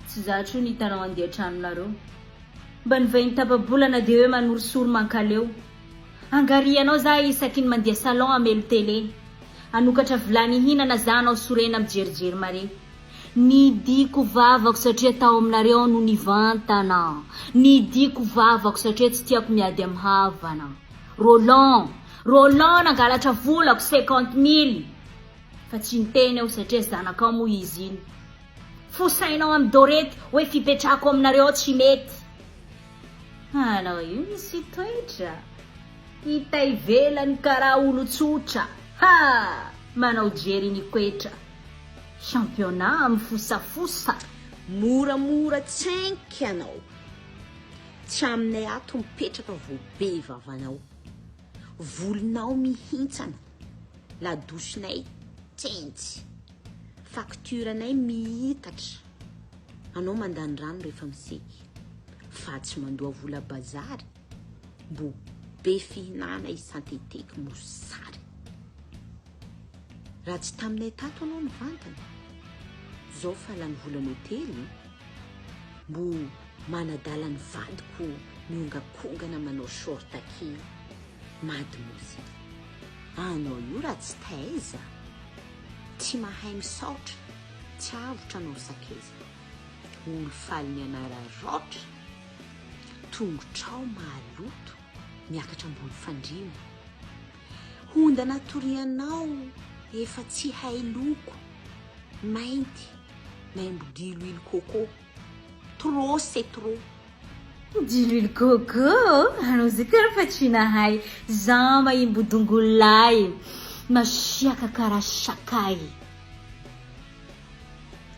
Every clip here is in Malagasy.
Tsy zatra io nitanao andeha tranonareo. Mba nivay nitapabolana dia hoe manorisoro mankaleo. Angarianao za isaky ny mandeha salon amelo télé. Anokatra vilany hinana za anao sorena mijerijery mare. Nidiko vavako satria tao aminareo no nivantana. Nidiko vavako satria tsy tiako miady amin'ny havana. Roland nangalatra volako 50,000. Fa tsy niteny aho satria zanakao moa izy iny. Fosainao amin'ny dorety hoe fipetrako aminareo tsy mety. Anao io misy toetra. Hita ivelany karaha olo tsotra. Manao jery nikoetra. Championnat amin'ny fosafosa. Moramora tsenky anao. Tsy aminay ato mipetraka voabe vavanao. Volonao mihintsana. Ladosinay tsentsy. Fakturanay mihitatra. Anao mandany rano rehefa miseky. Fa tsy mandoa vola bazary. Mbo be fihinana isanteteky mosary. Raha tsy taminay tato anao mivantana. Zao fa lany volany hotely. Mbo manadala ny vadiko miongakongana manao short kely. Mademoiselle. Anao io raha tsy taiza. Tsy mahay Misaotra. Tsy avotra anao sakeza. Olo faly ny anararotra. Tongotrao mahaloto. Miakatra ambony fandrimo. Ondana torianao efa tsy hay loko. Mainty. Maimbo diloilo coco. Trop c'est trop. Diloilo coco? Anao zay karaha fa tsy nahay. Za maimbo dongolay. Masiaka karaha sakay.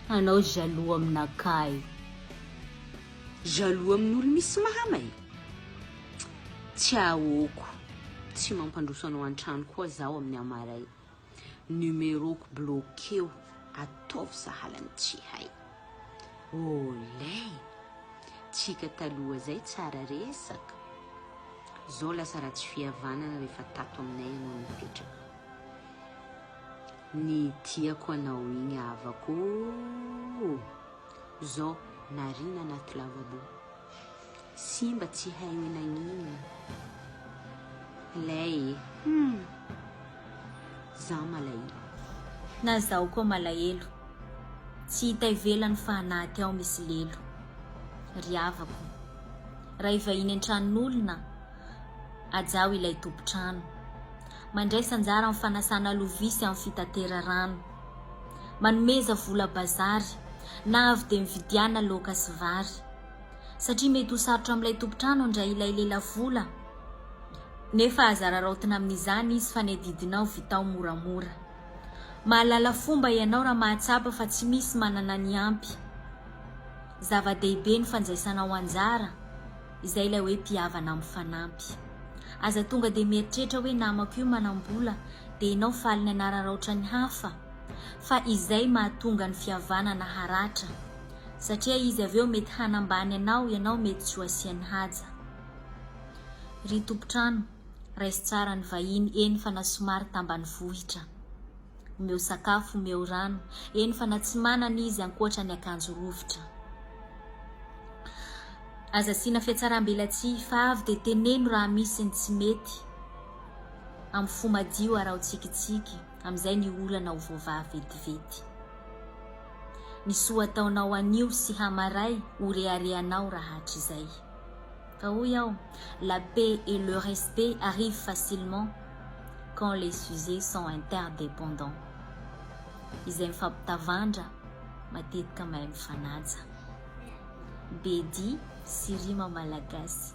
Anao jaloux aminakay. Jaloux amin'olo misy mahamay. Tsy ahoko. Tsy mampandroso anao an-trano koa zaho amin'ny amaray. Numeroko bloqueo. Ataovy sahalany tsy hay. Olay. Tsika taloha zay tsara resaka. Zao lasa ratsy fihavanana rehefa tato aminay anao mipetraka. Ny tiako anao igny havako. Zao narina anaty lavabo. Simba tsy hay hoe nagnino. Lay. Za malahelo. Na zaho koa malahelo. Tsy hita ivelany fa anaty ao misy lelo. Riavako. Raha ivahiny an-tranon'olona. Ajaho ilay tompotrano. Mandraisa anjara amin'ny fanasana lovia sy amin'ny fitatera rano. Manomeza vola bazary. Na avy dia mividiana laoka sy vary. Satria mety ho sarotra amin'ilay tompotrano andray ilay lela vola. Nefa azararaotina amin'izany izy fa ny didinao vitao moramora. Mahalala fomba ianao raha mahatsapa fa tsy misy manana ny ampy. Zava-dehibe ny fanjaisanao anjara. Izay ilay hoe mpihavana amin'ny fanampy. Aza tonga dia mieritreritra hoe namako io manambola dia ianao faly ny anararaotra ny hafa. Fa izay mahatonga ny fihavanana haratra. Satria izy aveo mety hanambany anao, ianao mety tsy ho asiany haja. Ry tompotrano, raisy tsara ny vahiny, eny fa na somary tambany vohitra. Omeo sakafo, omeo rano, eny fa na tsy manana izy ankoatra ny akanjo rovitra. Aza sina fiatsaram-belatsihy fa avy dia teneno raha misy ny tsy mety. Amin'ny fo madio arao tsikitsiky, amin'izay ny olana ho voavaha vetivety. Ny soa ataonao anio sy hamaray, ho reharehanao raha hatr'izay. Ka hoy aho, la paix et le respect arrivent facilement quand les sujets sont interdépendants. Izay mifampitavandra, matetika mahay mifanaja. Bedy sy Rima Malagasy.